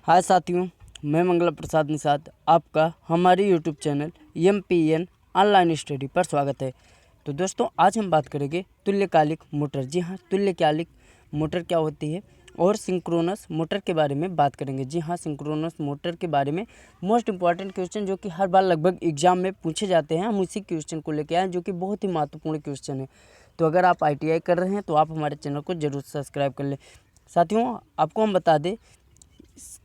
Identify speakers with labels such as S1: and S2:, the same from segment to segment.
S1: हाय साथियों, मैं मंगला प्रसाद निषाद आपका हमारे YouTube channel MPN online study पर स्वागत है। तो दोस्तों, आज हम बात करेंगे तुल्यकालिक मोटर। जी हाँ, तुल्यकालिक मोटर क्या होती है और सिंक्रोनस मोटर के बारे में बात करेंगे। जी हाँ, सिंक्रोनस मोटर के बारे में मोस्ट इंपॉर्टेंट क्वेश्चन जो कि हर बार लगभग एग्जाम में पूछे जाते हैं, हम उसी क्वेश्चन को लेकर आए हैं जो कि बहुत ही महत्वपूर्ण क्वेश्चन है। तो अगर आप ITI कर रहे हैं तो आप हमारे चैनल को जरूर सब्सक्राइब कर लें। साथियों, आपको हम बता दें,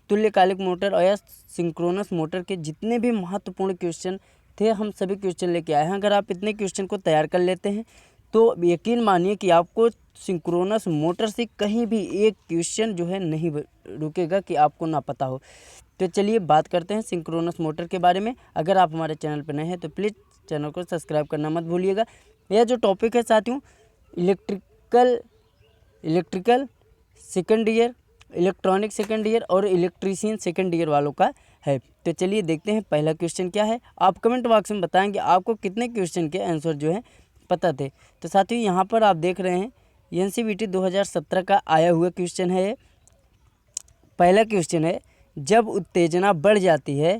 S1: तुल्यकालिक मोटर और या सिंक्रोनस मोटर के जितने भी महत्वपूर्ण क्वेश्चन थे, हम सभी क्वेश्चन लेके आए हैं। अगर आप इतने क्वेश्चन को तैयार कर लेते हैं तो यकीन मानिए कि आपको सिंक्रोनस मोटर से कहीं भी एक क्वेश्चन जो है नहीं रुकेगा कि आपको ना पता हो। तो चलिए बात करते हैं सिंक्रोनस मोटर के बारे में। अगर आप हमारे चैनल पर नए हैं तो प्लीज़ चैनल को सब्सक्राइब करना मत भूलिएगा। यह जो टॉपिक है साथियों, electrical second year, electronic second year और इलेक्ट्रीशियन सेकेंड ईयर वालों का है। तो चलिए देखते हैं पहला क्वेश्चन क्या है। आप कमेंट बॉक्स में बताएंगे आपको कितने क्वेश्चन के आंसर जो है पता थे। तो साथियों, यहाँ पर आप देख रहे हैं NCVT 2017 का आया हुआ क्वेश्चन है। पहला क्वेश्चन है, जब उत्तेजना बढ़ जाती है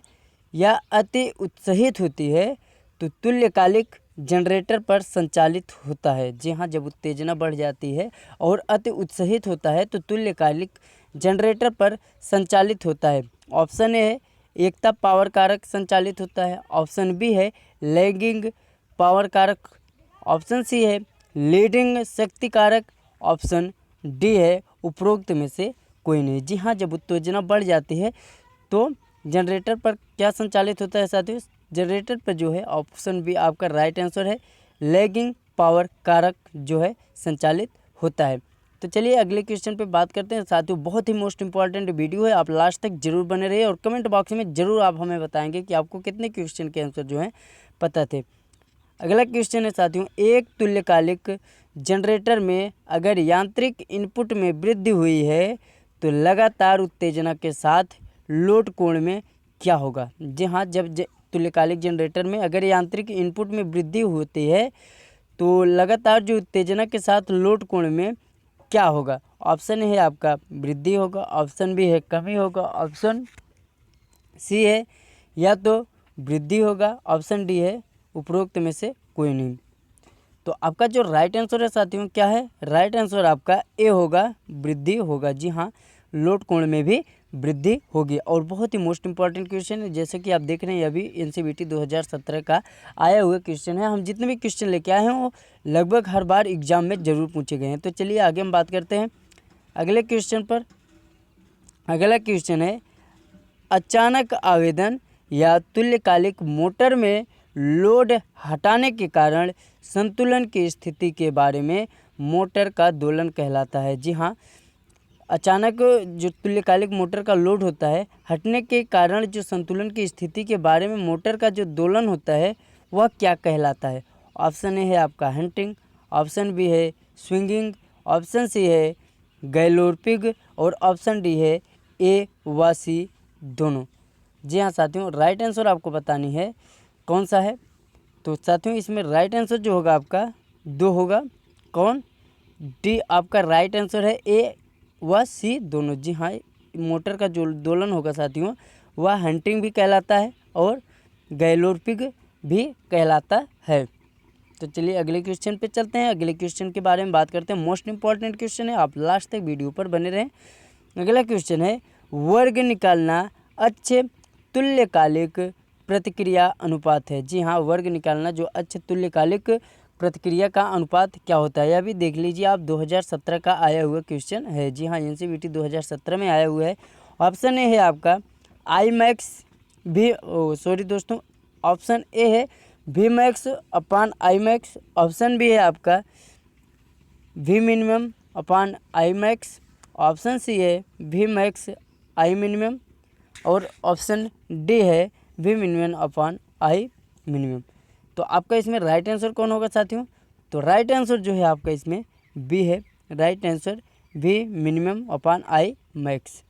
S1: या अति उत्साहित होती है तो तुल्यकालिक जनरेटर पर संचालित होता है। जी हाँ, जब उत्तेजना बढ़ जाती है और अति उत्साहित होता है तो तुल्यकालिक जनरेटर पर संचालित होता है। ऑप्शन ए है एकता पावर कारक संचालित होता है। ऑप्शन बी है लैगिंग पावर कारक। ऑप्शन सी है लीडिंग शक्ति कारक। ऑप्शन डी है उपरोक्त में से कोई नहीं। जी हाँ, जब उत्तेजना बढ़ जाती है तो जनरेटर पर क्या संचालित होता है साथियों? जनरेटर पर जो है ऑप्शन बी आपका राइट आंसर है, लैगिंग पावर कारक जो है संचालित होता है। तो चलिए अगले क्वेश्चन पे बात करते हैं साथियों। बहुत ही मोस्ट इंपॉर्टेंट वीडियो है, आप लास्ट तक जरूर बने रहिए और कमेंट बॉक्स में जरूर आप हमें बताएंगे कि आपको कितने क्वेश्चन के आंसर जो हैं पता थे। अगला क्वेश्चन है साथियों, एक तुल्यकालिक जनरेटर में अगर यांत्रिक इनपुट में वृद्धि हुई है तो लगातार उत्तेजना के साथ लोड कोण में क्या होगा? जी हाँ, जब तुल्यकालिक जनरेटर में अगर यांत्रिक इनपुट में वृद्धि होती है तो लगातार जो उत्तेजना के साथ लोड कोण में क्या होगा? ऑप्शन है आपका वृद्धि होगा, ऑप्शन बी है कमी होगा, ऑप्शन सी है या तो वृद्धि होगा, ऑप्शन डी है उपरोक्त में से कोई नहीं। तो आपका जो राइट आंसर है साथियों क्या है? राइट आंसर आपका ए होगा, वृद्धि होगा। जी हाँ, लोड कोण में भी वृद्धि होगी। और बहुत ही मोस्ट इंपॉर्टेंट क्वेश्चन है, जैसे कि आप देख रहे हैं अभी NCVT 2017 का आया हुआ क्वेश्चन है। हम जितने भी क्वेश्चन लेके आए हैं वो लगभग हर बार एग्जाम में ज़रूर पूछे गए हैं। तो चलिए आगे हम बात करते हैं अगले क्वेश्चन पर। अगला क्वेश्चन है, अचानक आवेदन या तुल्यकालिक मोटर में लोड हटाने के कारण संतुलन की स्थिति के बारे में मोटर का दोलन कहलाता है। जी हाँ, अचानक जो तुल्यकालिक मोटर का लोड होता है हटने के कारण जो संतुलन की स्थिति के बारे में मोटर का जो दोलन होता है वह क्या कहलाता है? ऑप्शन ए है आपका हंटिंग, ऑप्शन बी है स्विंगिंग, ऑप्शन सी है गैलोर्पिंग और ऑप्शन डी है ए व सी दोनों। जी हाँ साथियों, राइट आंसर आपको बतानी है कौन सा है। तो साथियों, इसमें राइट आंसर जो होगा आपका दो होगा। कौन? डी आपका राइट आंसर है, ए व सी दोनों। जी हाँ, मोटर का जो दोलन होगा साथियों वह हंटिंग भी कहलाता है और गैलोर्पिंग भी कहलाता है। तो चलिए अगले क्वेश्चन पे चलते हैं। अगले क्वेश्चन के बारे में बात करते हैं, मोस्ट इंपॉर्टेंट क्वेश्चन है, आप लास्ट तक वीडियो पर बने रहें। अगला क्वेश्चन है, वर्ग निकालना अच्छे तुल्यकालिक प्रतिक्रिया अनुपात है। जी हाँ, वर्ग निकालना जो अच्छे तुल्यकालिक प्रतिक्रिया का अनुपात क्या होता है? यह भी देख लीजिए आप, 2017 का आया हुआ क्वेश्चन है। जी हाँ, NCVT 2017 में आया हुआ है। ऑप्शन ए है आपका Imax भी सॉरी दोस्तों, ऑप्शन ए है Vmax अपान Imax, ऑप्शन बी है आपका V मिनिमम अपान Imax, ऑप्शन सी है Vmax I मिनिमम और ऑप्शन डी है V minimum upon I minimum. तो आपका इसमें राइट आंसर कौन होगा साथियों? तो राइट आंसर जो है आपका इसमें बी है, right answer V minimum upon I max.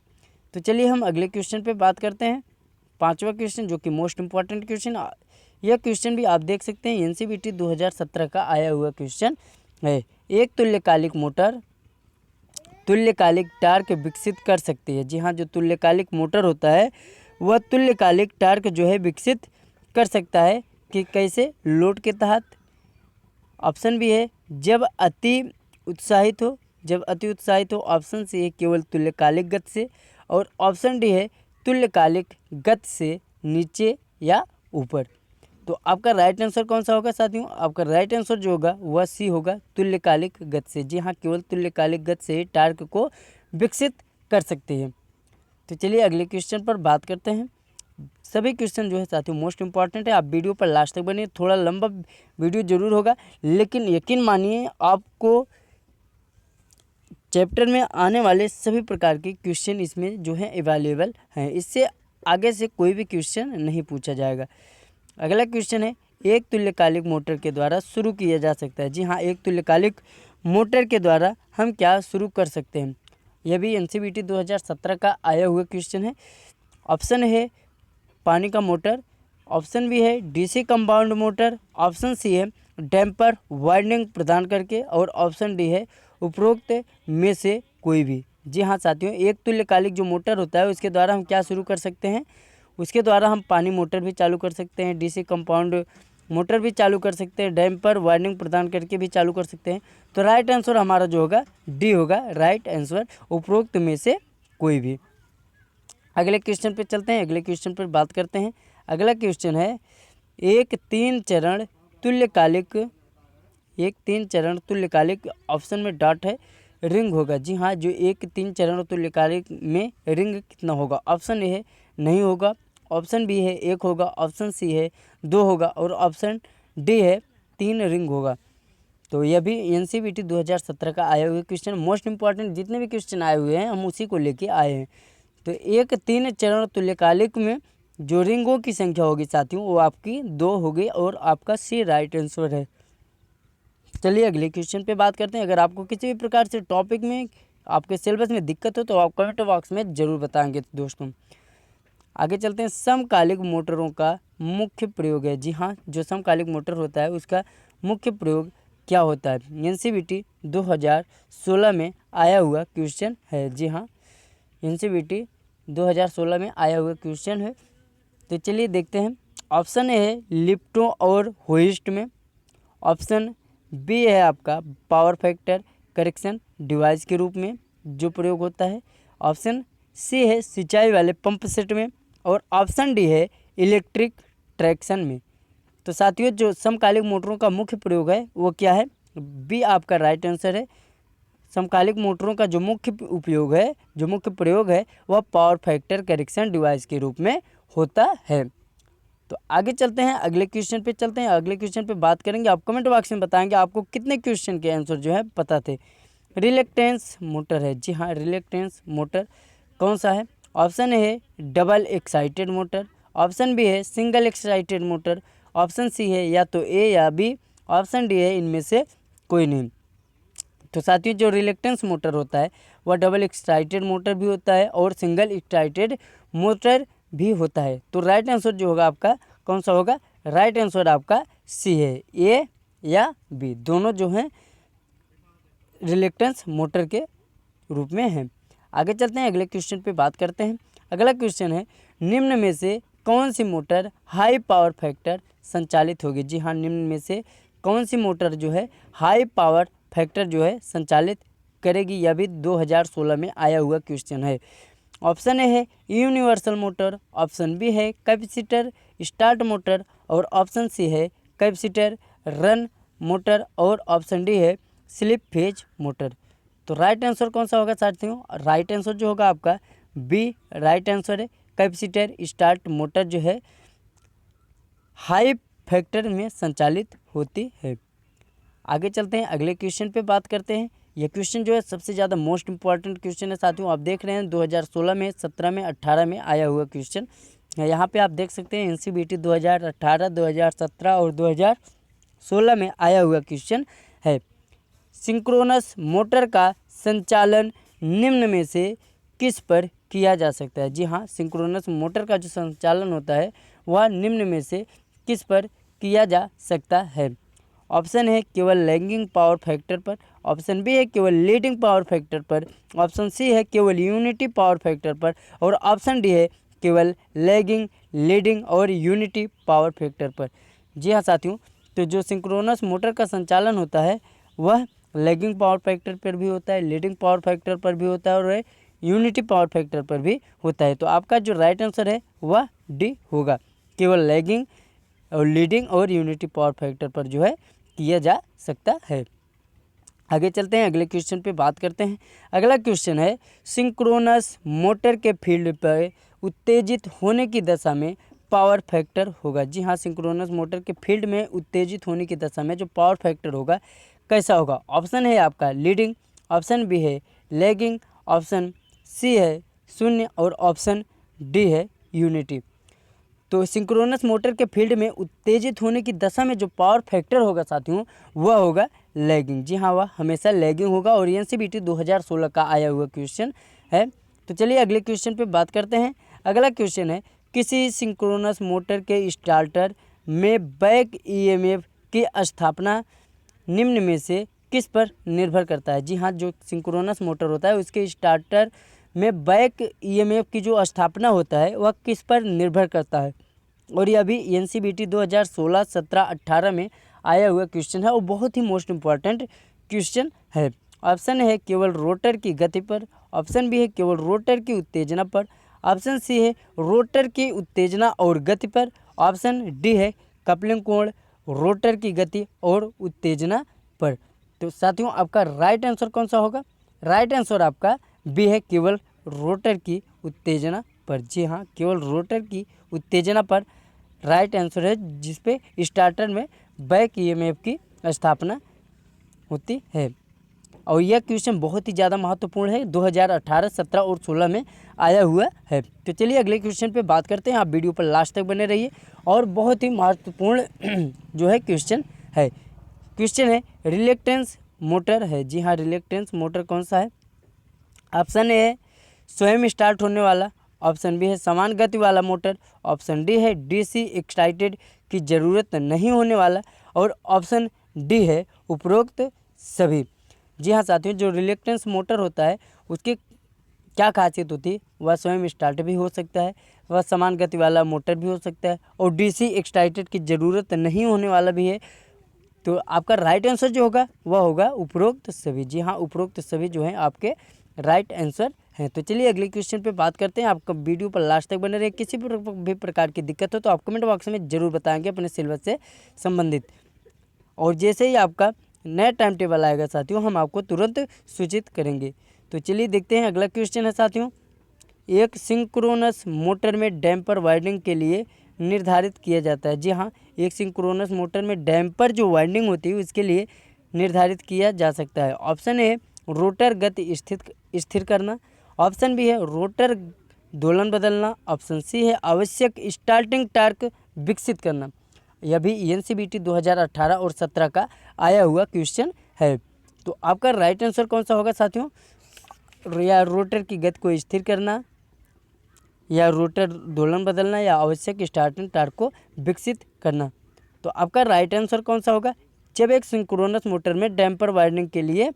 S1: तो चलिए हम अगले क्वेश्चन पे बात करते हैं, पांचवा क्वेश्चन जो कि मोस्ट इंपॉर्टेंट क्वेश्चन। यह क्वेश्चन भी आप देख सकते हैं NCVT 2017 का आया हुआ क्वेश्चन है। एक तुल्यकालिक मोटर तुल्यकालिक टार्क विकसित कर सकती है। जी हाँ, जो तुल्यकालिक मोटर होता है वह तुल्यकालिक टार्क जो है विकसित कर सकता है कि कैसे, लोड के तहत। ऑप्शन बी है जब अति उत्साहित हो, जब अति उत्साहित हो। ऑप्शन सी है केवल तुल्यकालिक गति से, और ऑप्शन डी है तुल्यकालिक गति से नीचे या ऊपर। तो आपका राइट आंसर कौन सा होगा साथियों? आपका राइट आंसर जो होगा वह सी होगा, तुल्यकालिक गति से। जी हाँ, केवल तुल्यकालिक गति से ही टार्क को विकसित कर सकती है। तो चलिए अगले क्वेश्चन पर बात करते हैं। सभी क्वेश्चन जो है साथियों मोस्ट इंपॉर्टेंट है, आप वीडियो पर लास्ट तक बनिए। थोड़ा लंबा वीडियो जरूर होगा, लेकिन यकीन मानिए आपको चैप्टर में आने वाले सभी प्रकार के क्वेश्चन इसमें जो है अवेलेबल हैं। इससे आगे से कोई भी क्वेश्चन नहीं पूछा जाएगा। अगला क्वेश्चन है, एक तुल्यकालिक मोटर के द्वारा शुरू किया जा सकता है। जी हाँ, एक तुल्यकालिक मोटर के द्वारा हम क्या शुरू कर सकते हैं? यह भी एनसीईआरटी 2017 का आया हुआ क्वेश्चन है। ऑप्शन है पानी का मोटर, ऑप्शन बी है DC compound motor, option C है डैम्पर वाइंडिंग प्रदान करके, और ऑप्शन डी है उपरोक्त में से कोई भी। जी हाँ साथियों, एक तुल्यकालिक जो मोटर होता है उसके द्वारा हम क्या शुरू कर सकते हैं? उसके द्वारा हम पानी मोटर भी चालू कर सकते हैं, डीसी कंपाउंड मोटर भी चालू कर सकते हैं, डैम्पर वाइंडिंग प्रदान करके भी चालू कर सकते हैं। तो राइट आंसर हमारा जो होगा डी होगा, राइट आंसर उपरोक्त में से कोई भी। अगले क्वेश्चन पे चलते हैं, अगले क्वेश्चन पर बात करते हैं। अगला क्वेश्चन है, एक तीन चरण तुल्यकालिक ऑप्शन में डॉट है, रिंग होगा। जी हाँ, जो एक तीन चरण तुल्यकालिक में रिंग कितना होगा? ऑप्शन ए है नहीं होगा, ऑप्शन बी है एक होगा, ऑप्शन सी है दो होगा, और ऑप्शन डी है तीन रिंग होगा। तो यह भी एनसीईआरटी 2017 का आया हुआ क्वेश्चन, मोस्ट इंपॉर्टेंट जितने भी क्वेश्चन आए हुए हैं हम उसी को लेके आए हैं। तो एक तीन चरण तुल्यकालिक में जो रिंगों की संख्या होगी साथियों वो आपकी 2 होगी, और आपका सी राइट आंसर है। चलिए अगले क्वेश्चन पे बात करते हैं। अगर आपको किसी भी प्रकार से टॉपिक में आपके सिलेबस में दिक्कत हो तो आप कमेंट बॉक्स में ज़रूर बताएंगे। तो दोस्तों आगे चलते हैं, समकालिक मोटरों का मुख्य प्रयोग है। जी हाँ, जो समकालिक मोटर होता है उसका मुख्य प्रयोग क्या होता है? एनसीईआरटी 2016 में आया हुआ क्वेश्चन है। जी हाँ, एनसीईआरटी 2016 में आया हुआ क्वेश्चन है। तो चलिए देखते हैं। ऑप्शन ए है लिफ्टों और होइस्ट में, ऑप्शन बी है आपका पावर फैक्टर करेक्शन डिवाइस के रूप में जो प्रयोग होता है, ऑप्शन सी है सिंचाई वाले पंप सेट में, और ऑप्शन डी है इलेक्ट्रिक ट्रैक्शन में। तो साथियों जो समकालिक मोटरों का मुख्य प्रयोग है वो क्या है? बी आपका राइट आंसर है। समकालिक मोटरों का जो मुख्य उपयोग है, जो मुख्य प्रयोग है वह पावर फैक्टर करेक्शन डिवाइस के रूप में होता है। तो आगे चलते हैं, अगले क्वेश्चन पे चलते हैं। अगले क्वेश्चन पे बात करेंगे, आप कमेंट बॉक्स में बताएंगे आपको कितने क्वेश्चन के आंसर जो है पता थे। रिलेक्टेंस मोटर है। जी हाँ, रिलेक्टेंस मोटर कौन सा है? ऑप्शन ए है double excited motor, option B है single excited motor, option C है या तो ए या बी, ऑप्शन डी है इनमें से कोई नहीं। तो साथियों जो रिलेक्टेंस मोटर होता है वह डबल एक्साइटेड मोटर भी होता है और सिंगल एक्साइटेड मोटर भी होता है। तो राइट आंसर जो होगा आपका कौन सा होगा? राइट आंसर आपका सी है, ए या बी दोनों जो हैं रिलेक्टेंस मोटर के रूप में हैं। आगे चलते हैं, अगले क्वेश्चन पे बात करते हैं। अगला क्वेश्चन है, निम्न में से कौन सी मोटर हाई पावर फैक्टर संचालित होगी? जी हाँ, निम्न में से कौन सी मोटर जो है हाई पावर फैक्टर जो है संचालित करेगी? यह भी 2016 में आया हुआ क्वेश्चन है। ऑप्शन ए है यूनिवर्सल मोटर, ऑप्शन बी है कैपेसिटर स्टार्ट मोटर, और ऑप्शन सी है कैपेसिटर रन मोटर, और ऑप्शन डी है स्लिप फेज मोटर। तो राइट आंसर कौन सा होगा साथियों? राइट आंसर जो होगा आपका बी राइट आंसर है। कैपेसिटर स्टार्ट मोटर जो है हाई फैक्टर में संचालित होती है। आगे चलते हैं, अगले क्वेश्चन पे बात करते हैं। यह क्वेश्चन जो है सबसे ज़्यादा मोस्ट इंपॉर्टेंट क्वेश्चन है साथियों। आप देख रहे हैं 2016 में, 17 में, 18 में आया हुआ क्वेश्चन। यहाँ पे आप देख सकते हैं एनसीईआरटी 2018, 2017 और 2016 में आया हुआ क्वेश्चन है। सिंक्रोनस मोटर का संचालन निम्न में से किस पर किया जा सकता है? जी हाँ, सिंक्रोनस मोटर का जो संचालन होता है वह निम्न में से किस पर किया जा सकता है? ऑप्शन है केवल लैगिंग पावर फैक्टर पर, ऑप्शन बी है केवल लीडिंग पावर फैक्टर पर, ऑप्शन सी है केवल यूनिटी पावर फैक्टर पर, और ऑप्शन डी है केवल लैगिंग, लीडिंग और यूनिटी पावर फैक्टर पर। जी हाँ साथियों, तो जो सिंक्रोनस मोटर का संचालन होता है वह लैगिंग पावर फैक्टर पर भी होता है, लीडिंग पावर फैक्टर पर भी होता है और यूनिटी पावर फैक्टर पर भी होता है। तो आपका जो राइट आंसर है वह डी होगा, केवल लैगिंग और लीडिंग और यूनिटी पावर फैक्टर पर जो है किया जा सकता है। आगे चलते हैं, अगले क्वेश्चन पे बात करते हैं। अगला क्वेश्चन है सिंक्रोनस मोटर के फील्ड पर उत्तेजित होने की दशा में पावर फैक्टर होगा। जी हाँ, सिंक्रोनस मोटर के फील्ड में उत्तेजित होने की दशा में जो पावर फैक्टर होगा कैसा होगा। ऑप्शन है आपका लीडिंग, ऑप्शन बी है लैगिंग, ऑप्शन सी है 0 और ऑप्शन डी है यूनिटी। तो सिंक्रोनस मोटर के फील्ड में उत्तेजित होने की दशा में जो पावर फैक्टर होगा साथियों वह होगा लैगिंग। जी हाँ, वह हमेशा लैगिंग होगा और एनसीबीटी 2016 का आया हुआ क्वेश्चन है। तो चलिए अगले क्वेश्चन पे बात करते हैं। अगला क्वेश्चन है किसी सिंक्रोनस मोटर के स्टार्टर में बैक ईएमएफ की स्थापना निम्न में से किस पर निर्भर करता है। जी हाँ, जो सिंक्रोनस मोटर होता है उसके स्टार्टर में बैक ईएमएफ की जो स्थापना होता है वह किस पर निर्भर करता है। और ये अभी एनसीबीटी 2016, 17, 18 में आया हुआ क्वेश्चन है और बहुत ही मोस्ट इम्पॉर्टेंट क्वेश्चन है। ऑप्शन है केवल रोटर की गति पर, ऑप्शन बी है केवल रोटर की उत्तेजना पर, ऑप्शन सी है रोटर की उत्तेजना और गति पर, ऑप्शन डी है कपलिंग कोण, रोटर की गति और उत्तेजना पर। तो साथियों आपका राइट आंसर कौन सा होगा। राइट आंसर आपका बी है केवल रोटर की उत्तेजना पर। जी हाँ, केवल रोटर की उत्तेजना पर राइट आंसर है, जिसपे स्टार्टर में बैक ईएमएफ की स्थापना होती है। और यह क्वेश्चन बहुत ही ज़्यादा महत्वपूर्ण है, 2018, 17 और 16 में आया हुआ है। तो चलिए अगले क्वेश्चन पे बात करते हैं। आप वीडियो पर लास्ट तक बने रहिए और बहुत ही महत्वपूर्ण जो है क्वेश्चन है। क्वेश्चन है रिलेक्टेंस मोटर है। जी हाँ, रिलेक्टेंस मोटर कौन सा है। ऑप्शन ए है स्वयं स्टार्ट होने वाला, ऑप्शन बी है समान गति वाला मोटर, ऑप्शन डी है डीसी एक्साइटेड की ज़रूरत नहीं होने वाला, और ऑप्शन डी है उपरोक्त सभी। जी हाँ साथियों, जो रिलेक्टेंस मोटर होता है उसकी क्या खासियत होती है, वह स्वयं स्टार्ट भी हो सकता है, वह समान गति वाला मोटर भी हो सकता है और डीसी एक्साइटेड की ज़रूरत नहीं होने वाला भी है। तो आपका राइट आंसर जो होगा वह होगा उपरोक्त सभी। जी हाँ, उपरोक्त सभी जो हैं आपके राइट आंसर हैं। तो चलिए अगले क्वेश्चन पे बात करते हैं। आपका वीडियो पर लास्ट तक बने रहे। किसी भी प्रकार की दिक्कत हो तो आप कमेंट बॉक्स में ज़रूर बताएंगे अपने सिलेबस से संबंधित, और जैसे ही आपका नया टाइम टेबल आएगा साथियों हम आपको तुरंत सूचित करेंगे। तो चलिए देखते हैं अगला क्वेश्चन है साथियों। एक सिंक्रोनस मोटर में डैम्पर वाइंडिंग के लिए निर्धारित किया जाता है। जी हाँ, एक सिंक्रोनस मोटर में डैम्पर जो वाइंडिंग होती है उसके लिए निर्धारित किया जा सकता है। ऑप्शन ए रोटर गति स्थिर करना, ऑप्शन बी है रोटर दोलन बदलना, ऑप्शन सी है आवश्यक स्टार्टिंग टार्क विकसित करना। यह भी एनसीबीटी 2018 और 17 का आया हुआ क्वेश्चन है। तो आपका राइट आंसर कौन सा होगा साथियों। या रोटर की गति को स्थिर करना, या रोटर दोलन बदलना, या आवश्यक स्टार्टिंग टार्क को विकसित करना। तो आपका राइट आंसर कौन सा होगा। जब एक सिंक्रोनस मोटर में डैम्पर वाइंडिंग के लिए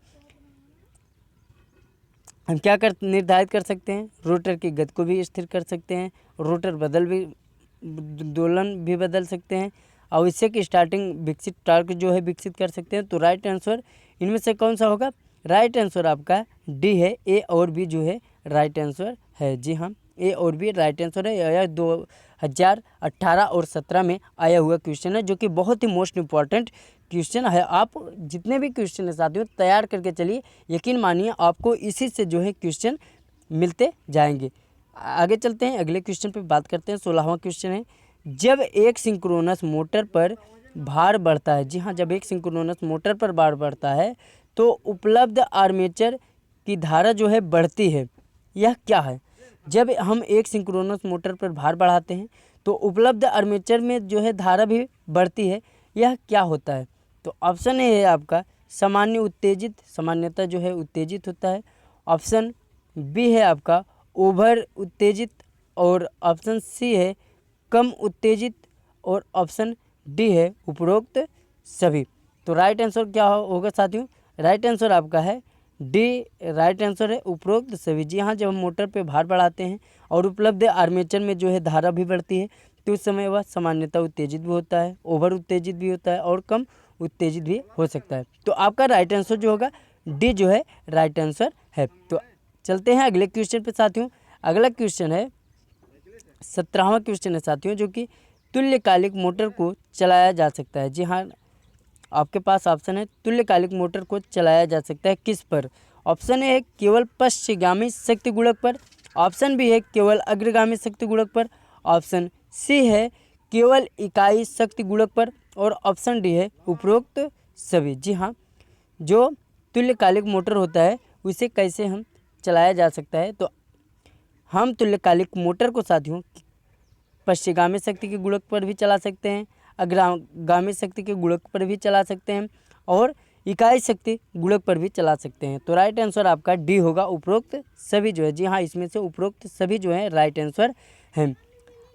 S1: हम क्या निर्धारित कर सकते हैं, रोटर की गति को भी स्थिर कर सकते हैं, रोटर दोलन भी बदल सकते हैं, आवश्यक स्टार्टिंग विकसित टार्क जो है विकसित कर सकते हैं। तो राइट आंसर इनमें से कौन सा होगा। राइट आंसर आपका डी है, ए और बी जो है राइट आंसर है। जी हाँ, ए और बी राइट आंसर है। यह 2018 और 17 में आया हुआ क्वेश्चन है, जो कि बहुत ही मोस्ट इम्पॉर्टेंट क्वेश्चन है। आप जितने भी क्वेश्चन है साथियों तैयार करके चलिए, यकीन मानिए आपको इसी से जो है क्वेश्चन मिलते जाएंगे। आगे चलते हैं, अगले क्वेश्चन पे बात करते हैं। 16वां क्वेश्चन है जब एक सिंक्रोनस मोटर पर भार बढ़ता है। जी हाँ, जब एक सिंक्रोनस मोटर पर भार बढ़ता है तो उपलब्ध आर्मेचर की धारा जो है बढ़ती है। यह क्या है। जब हम एक सिंक्रोनस मोटर पर भार बढ़ाते हैं तो उपलब्ध आर्मेचर में जो है धारा भी बढ़ती है। यह क्या होता है। तो ऑप्शन ए है आपका सामान्य उत्तेजित, सामान्यतः जो है उत्तेजित होता है, ऑप्शन बी है आपका ओवर उत्तेजित, और ऑप्शन सी है कम उत्तेजित, और ऑप्शन डी है उपरोक्त सभी। तो राइट आंसर क्या होगा साथियों? राइट आंसर आपका है डी, राइट आंसर है उपरोक्त सभी। जी हाँ, जब हम मोटर पे भार बढ़ाते हैं और उपलब्ध आर्मेचर में जो है धारा भी बढ़ती है तो उस समय वह सामान्यतः उत्तेजित भी होता है, ओवर उत्तेजित भी होता है और कम उत्तेजित भी हो सकता है। तो आपका राइट आंसर जो होगा डी जो है राइट आंसर है। तो चलते हैं अगले क्वेश्चन पे साथियों। अगला क्वेश्चन है 17वां क्वेश्चन है साथियों, जो कि तुल्यकालिक मोटर को चलाया जा सकता है। जी हाँ, आपके पास ऑप्शन है तुल्यकालिक मोटर को चलाया जा सकता है किस पर? ऑप्शन ए है केवल पश्चगामी शक्ति गुणक पर, ऑप्शन बी है केवल अग्रगामी शक्ति गुणक पर, ऑप्शन सी है केवल इकाई शक्ति गुणक पर और ऑप्शन डी है उपरोक्त सभी। जी हाँ, जो तुल्यकालिक मोटर होता है उसे कैसे हम चलाया जा सकता है? तो हम तुल्यकालिक मोटर को साथियों पश्चगामी शक्ति के गुणक पर भी चला सकते हैं, अग्रगामी शक्ति के गुणक पर भी चला सकते हैं और इकाई शक्ति गुणक पर भी चला सकते हैं। तो राइट आंसर आपका डी होगा उपरोक्त सभी जो है। जी हाँ, इसमें से उपरोक्त सभी जो है राइट आंसर है।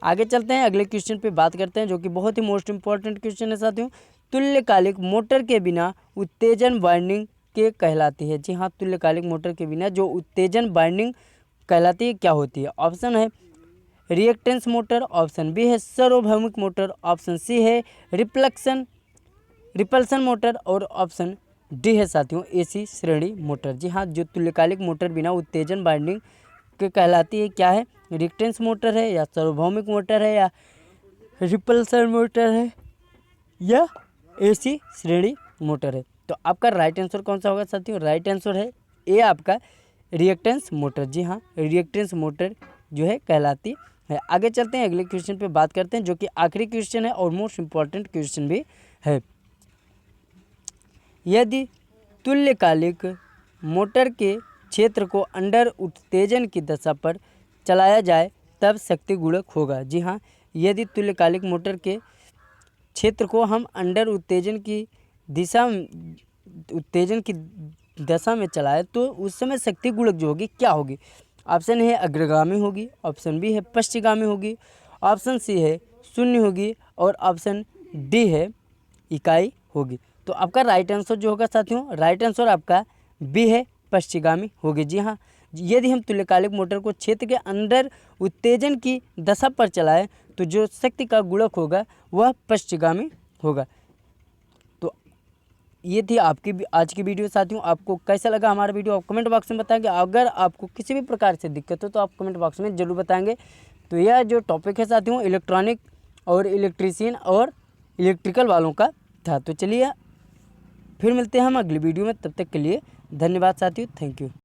S1: आगे चलते हैं, अगले क्वेश्चन पे बात करते हैं, जो कि बहुत ही मोस्ट इंपॉर्टेंट क्वेश्चन है साथियों। तुल्यकालिक मोटर के बिना उत्तेजन वाइंडिंग के कहलाती है। जी हाँ, तुल्यकालिक मोटर के बिना जो उत्तेजन वाइंडिंग कहलाती है क्या होती है? ऑप्शन है रिएक्टेंस मोटर, ऑप्शन बी है सार्वभौमिक मोटर, ऑप्शन सी है रिपल्सन मोटर और ऑप्शन डी है साथियों एसी श्रेणी मोटर। जी हाँ, जो तुल्यकालिक मोटर बिना उत्तेजन बाइंडिंग के कहलाती है क्या है? रिएक्टेंस मोटर है या सार्वभौमिक मोटर है या रिपल्सन मोटर है या एसी श्रेणी मोटर है? तो आपका राइट आंसर कौन सा होगा साथियों? राइट आंसर है ए आपका रिएक्टेंस मोटर। जी हाँ, रिएक्टेंस मोटर जो है कहलाती है। आगे चलते हैं, अगले क्वेश्चन पे बात करते हैं, जो कि आखिरी क्वेश्चन है और मोस्ट इम्पॉर्टेंट क्वेश्चन भी है। यदि तुल्यकालिक मोटर के क्षेत्र को अंडर उत्तेजन की दशा पर चलाया जाए तब शक्ति गुणक होगा। जी हाँ, यदि तुल्यकालिक मोटर के क्षेत्र को हम अंडर उत्तेजन की दशा में चलाए तो उस समय शक्ति गुणक जो होगी क्या होगी? ऑप्शन है अग्रगामी होगी, ऑप्शन बी है पश्चगामी होगी, ऑप्शन सी है शून्य होगी और ऑप्शन डी है इकाई होगी। तो आपका राइट आंसर जो होगा साथियों, राइट आंसर आपका बी है पश्चगामी होगी। जी हाँ, यदि हम तुल्यकालिक मोटर को क्षेत्र के अंदर उत्तेजन की दशा पर चलाएं तो जो शक्ति का गुणक होगा वह पश्चगामी होगा। तो ये थी आपकी आज की वीडियो साथियों। आपको कैसा लगा हमारा वीडियो आप कमेंट बॉक्स में बताएंगे। अगर आपको किसी भी प्रकार से दिक्कत हो तो आप कमेंट बॉक्स में ज़रूर बताएंगे। तो यह जो टॉपिक है साथियों इलेक्ट्रॉनिक और इलेक्ट्रीशियन और इलेक्ट्रिकल वालों का था। तो चलिए फिर मिलते हैं हम अगली वीडियो में, तब तक के लिए धन्यवाद साथियों, थैंक यू।